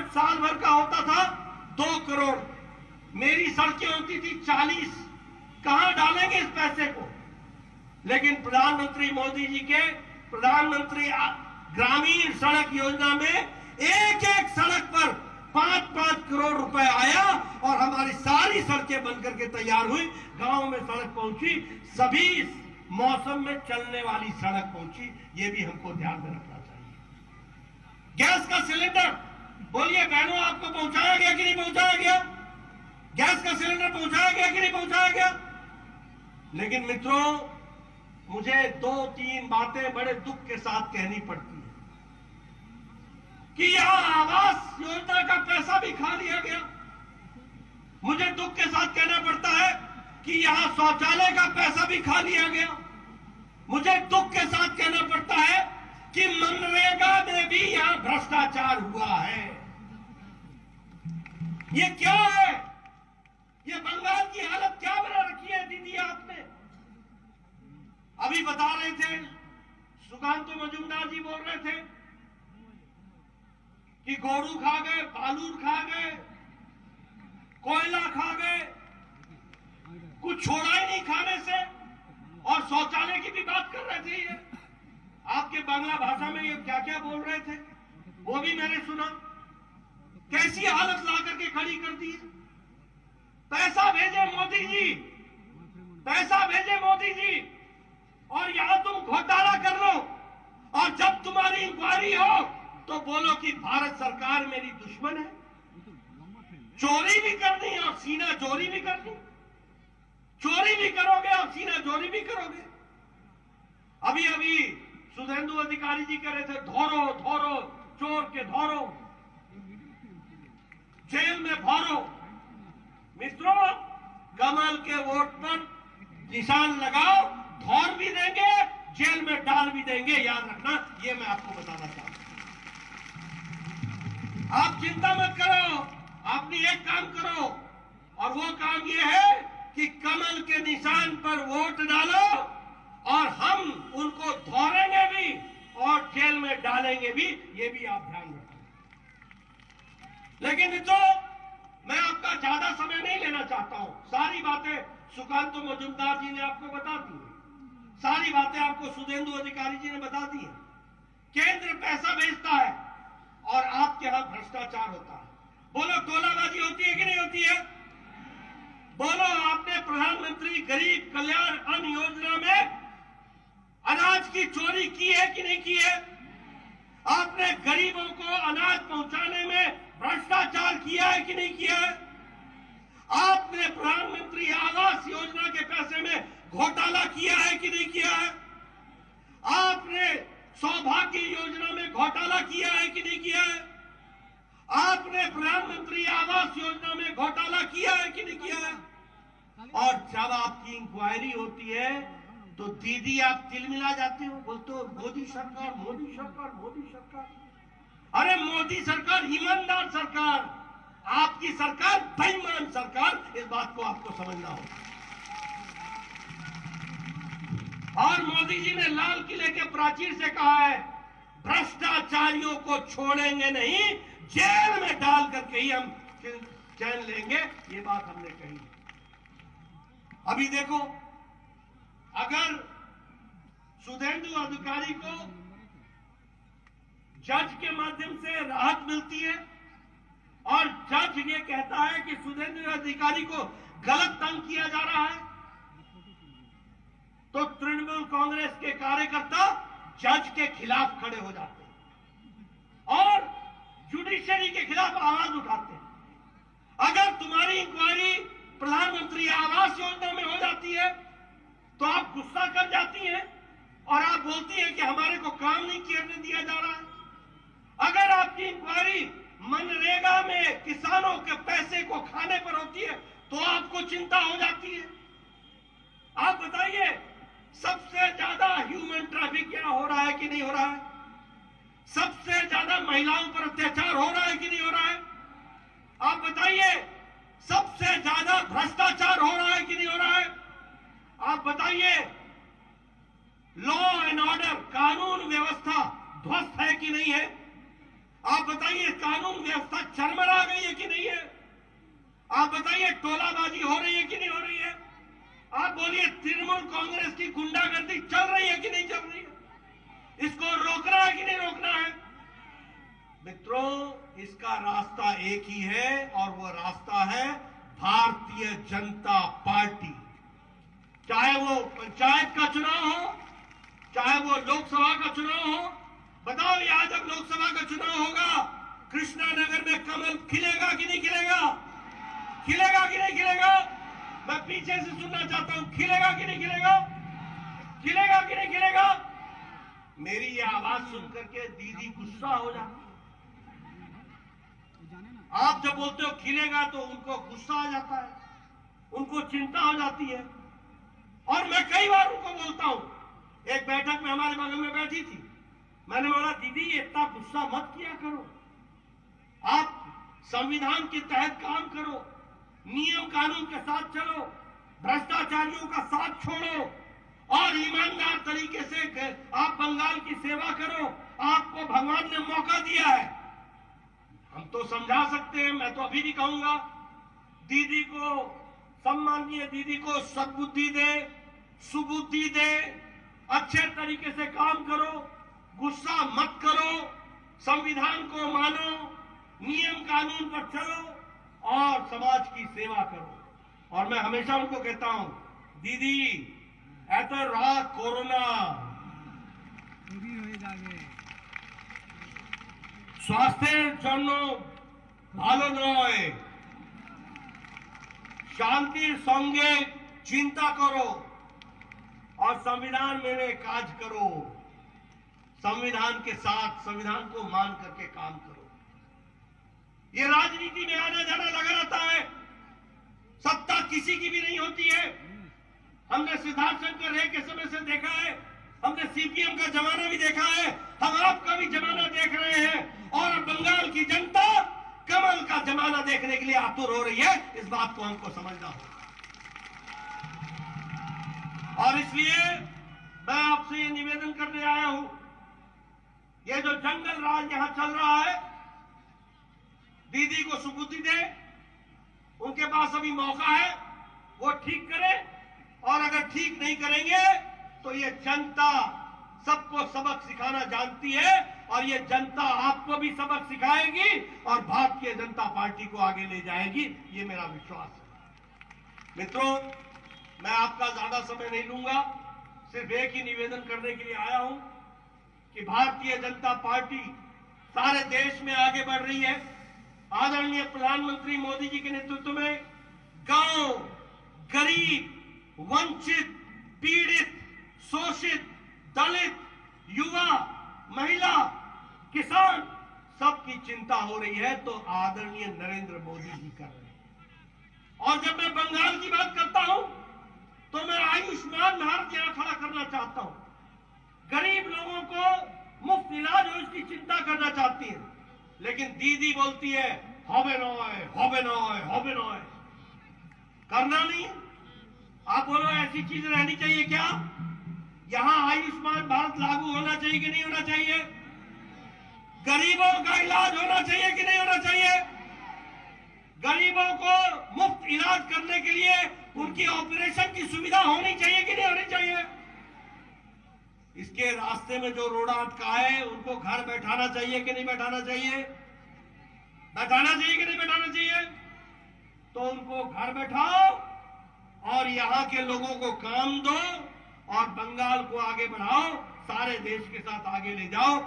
साल भर का होता था 2 करोड़, मेरी सड़कें होती थी 40। कहां डालेंगे इस पैसे को? लेकिन प्रधानमंत्री मोदी जी के प्रधानमंत्री ग्रामीण सड़क योजना में एक एक सड़क पर 5-5 करोड़ रुपए आया और हमारी सारी सड़कें बनकर के तैयार हुई, गांव में सड़क पहुंची, सभी मौसम में चलने वाली सड़क पहुंची। ये भी हमको ध्यान में रखना चाहिए। गैस का सिलेंडर, बोलिए बहनों, आपको पहुंचाया गया कि नहीं पहुंचाया गया? गैस का सिलेंडर पहुंचाया गया कि नहीं पहुंचाया गया? लेकिन मित्रों, मुझे 2-3 बातें बड़े दुख के साथ कहनी पड़ती है कि यहां आवास योजना का पैसा भी खा लिया गया। मुझे दुख के साथ कहना पड़ता है कि यहां शौचालय का पैसा भी खा लिया गया। मुझे दुख के साथ कहना पड़ता है कि मनरेगा में भी यहां भ्रष्टाचार हुआ है। ये क्या है? ये बंगाल की हालत क्या बना रखी है दीदी आपने? अभी बता रहे थे, सुकांतु मजूमदार जी बोल रहे थे कि गोरू खा गए, बालूर खा गए, कोयला खा गए, कुछ छोड़ा ही नहीं खाने से, और शौचालय की भी बात कर रहे थे। ये आपके बांग्ला भाषा में ये क्या क्या बोल रहे थे वो भी मैंने सुना। कैसी हालत ला करके खड़ी कर दी है। पैसा भेजे मोदी जी, पैसा भेजे मोदी जी, और यहां तुम घोटाला कर लो, और जब तुम्हारी इंक्वायरी हो तो बोलो कि भारत सरकार मेरी दुश्मन है। चोरी भी करनी और सीना चोरी भी करनी, चोरी भी करोगे और सीना चोरी भी करोगे। अभी अभी सुधेंदु अधिकारी जी कह रहे थे धोरो धोरो, चोर के धोरो, जेल में भरो। मित्रों, कमल के वोट पर निशान लगाओ, धौर भी देंगे, जेल में डाल भी देंगे, याद रखना। ये मैं आपको बताना चाहता हूं। आप चिंता मत करो, आपने एक काम करो, और वो काम ये है कि कमल के निशान पर वोट डालो, और हम उनको धौरेंगे भी और जेल में डालेंगे भी। ये भी आप ध्यान रखें। लेकिन मित्रों, मैं आपका ज्यादा समय नहीं लेना चाहता हूं। सारी बातें सुकांतु मजूमदार जी ने आपको बता दी है, सारी बातें आपको सुधेंदु अधिकारी जी ने बता दी है। केंद्र पैसा भेजता है और आपके यहां भ्रष्टाचार होता है। बोलो, टोलाबाजी होती है कि नहीं होती है? बोलो, आपने प्रधानमंत्री गरीब कल्याण अन्न योजना में अनाज की चोरी की है कि नहीं की है? आपने गरीबों को अनाज पहुंचाने में भ्रष्टाचार किया है कि नहीं किया है? आपने प्रधानमंत्री आवास योजना के पैसे में घोटाला किया है कि नहीं किया है? आपने सौभाग्य योजना में घोटाला किया है कि नहीं किया है? आपने प्रधानमंत्री आवास योजना में घोटाला किया है कि नहीं किया है? और जब आपकी इंक्वायरी होती है तो दीदी आप तिलमिला जाते हो, बोलते हो मोदी सरकार, मोदी सरकार, मोदी सरकार। अरे मोदी सरकार ईमानदार सरकार, आपकी सरकार बेईमान सरकार। इस बात को आपको समझना होगा। और मोदी जी ने लाल किले के प्राचीर से कहा है, भ्रष्टाचारियों को छोड़ेंगे नहीं, जेल में डाल करके ही हम चैन लेंगे। ये बात हमने कही। अभी देखो, अगर सुधेंदु अधिकारी को जज के माध्यम से राहत मिलती है और जज ये कहता है कि सुधेंदु अधिकारी को गलत तंग किया जा रहा है, तो तृणमूल कांग्रेस के कार्यकर्ता जज के खिलाफ खड़े हो जाते हैं और जुडिशरी के खिलाफ आवाज उठाते हैं। अगर तुम्हारी इंक्वायरी प्रधानमंत्री आवास योजना में हो जाती है तो आप गुस्सा कर जाती हैं और आप बोलती हैं कि हमारे को काम नहीं करने दिया जा रहा है। अगर आपकी इंक्वायरी मनरेगा में किसानों के पैसे को खाने पर होती है तो आपको चिंता हो जाती है। आप बताइए, सबसे ज्यादा ह्यूमन ट्रैफिक क्या हो रहा है कि नहीं हो रहा है? सबसे ज्यादा महिलाओं पर अत्याचार हो रहा है कि नहीं हो रहा है? आप बताइए, सबसे ज्यादा भ्रष्टाचार हो रहा है कि नहीं हो रहा है? आप बताइए, लॉ एंड ऑर्डर, कानून व्यवस्था ध्वस्त है कि नहीं है? आप बताइए कानून व्यवस्था चरमरा गई है कि नहीं है? आप बताइए टोलाबाजी हो रही है कि नहीं हो रही है? आप बोलिए तृणमूल कांग्रेस की गुंडागर्दी चल रही है कि नहीं चल रही है? इसको रोकना है कि नहीं रोकना है? मित्रों, इसका रास्ता एक ही है और वो रास्ता है भारतीय जनता पार्टी। चाहे वो पंचायत का चुनाव हो, चाहे वो लोकसभा का चुनाव हो। बताओ, यहां जब लोकसभा का चुनाव होगा, कृष्णानगर में कमल खिलेगा कि नहीं खिलेगा? खिलेगा कि नहीं खिलेगा? मैं पीछे से सुनना चाहता हूं, खिलेगा कि नहीं खिलेगा? खिलेगा कि नहीं खिलेगा? मेरी ये आवाज सुनकर के दीदी गुस्सा हो जाती है। आप जब बोलते हो खिलेगा तो उनको गुस्सा आ जाता है, उनको चिंता हो जाती है। और मैं कई बार उनको बोलता हूं, एक बैठक में हमारे बगल में बैठी थी, मैंने बोला दीदी इतना गुस्सा मत किया करो, आप संविधान के तहत काम करो, नियम कानून के साथ चलो, भ्रष्टाचारियों का साथ छोड़ो और ईमानदार तरीके से आप बंगाल की सेवा करो। आपको भगवान ने मौका दिया है, हम तो समझा सकते हैं। मैं तो अभी भी कहूंगा, दीदी को, सम्माननीय दीदी को सद्बुद्धि दे, सुबुद्धि दे, अच्छे तरीके से काम करो, गुस्सा मत करो, संविधान को मानो, नियम कानून पर चलो और समाज की सेवा करो। और मैं हमेशा उनको कहता हूं, दीदी ऐसा रहा कोरोना, स्वास्थ्यের জন্য ভালো নয়, शांतिर संगे चिंता करो और संविधान में काज करो, संविधान के साथ संविधान को मान करके काम करो। ये राजनीति में आना जाना लगा रहता है, सत्ता किसी की भी नहीं होती है। हमने सिद्धार्थ शंकर रे के समय से देखा है, हमने सीपीएम का जमाना भी देखा है, हम आपका भी जमाना देख रहे हैं और बंगाल की जनता कमल का जमाना देखने के लिए आतुर हो रही है। इस बात को हमको समझना होगा और इसलिए मैं आपसे ये निवेदन करने आया हूं, ये जो जंगल राज यहां चल रहा है, दीदी को सुबुद्धि दे, उनके पास अभी मौका है, वो ठीक करे। और अगर ठीक नहीं करेंगे तो ये जनता सबको सबक सिखाना जानती है और ये जनता आपको भी सबक सिखाएगी और भारतीय जनता पार्टी को आगे ले जाएगी, ये मेरा विश्वास है। मित्रों, मैं आपका ज्यादा समय नहीं लूंगा, सिर्फ एक ही निवेदन करने के लिए आया हूं कि भारतीय जनता पार्टी सारे देश में आगे बढ़ रही है। आदरणीय प्रधानमंत्री मोदी जी के नेतृत्व में गांव, गरीब, वंचित, पीड़ित, शोषित, दलित, युवा, महिला, किसान, सबकी चिंता हो रही है तो आदरणीय नरेंद्र मोदी जी कर रहे हैं। और जब मैं बंगाल की बात करता हूं तो मैं आयुष्मान भारत यहां खड़ा करना चाहता हूं। गरीब लोगों को मुफ्त इलाज हो, इसकी चिंता करना चाहती है, लेकिन दीदी बोलती है होबे नॉय, होबे नॉय, होबे नॉय, करना नहीं। आप बोलो ऐसी चीज रहनी चाहिए क्या? यहां आयुष्मान भारत लागू होना चाहिए कि नहीं होना चाहिए? गरीबों का इलाज होना चाहिए कि नहीं होना चाहिए? गरीबों को मुफ्त इलाज करने के लिए उनकी ऑपरेशन की सुविधा होनी चाहिए कि नहीं होनी चाहिए? इसके रास्ते में जो रोड़ा अटका है उनको घर बैठाना चाहिए कि नहीं बैठाना चाहिए? बैठाना चाहिए कि नहीं बैठाना चाहिए? तो उनको घर बैठाओ और यहां के लोगों को काम दो और बंगाल को आगे बढ़ाओ, सारे देश के साथ आगे ले जाओ।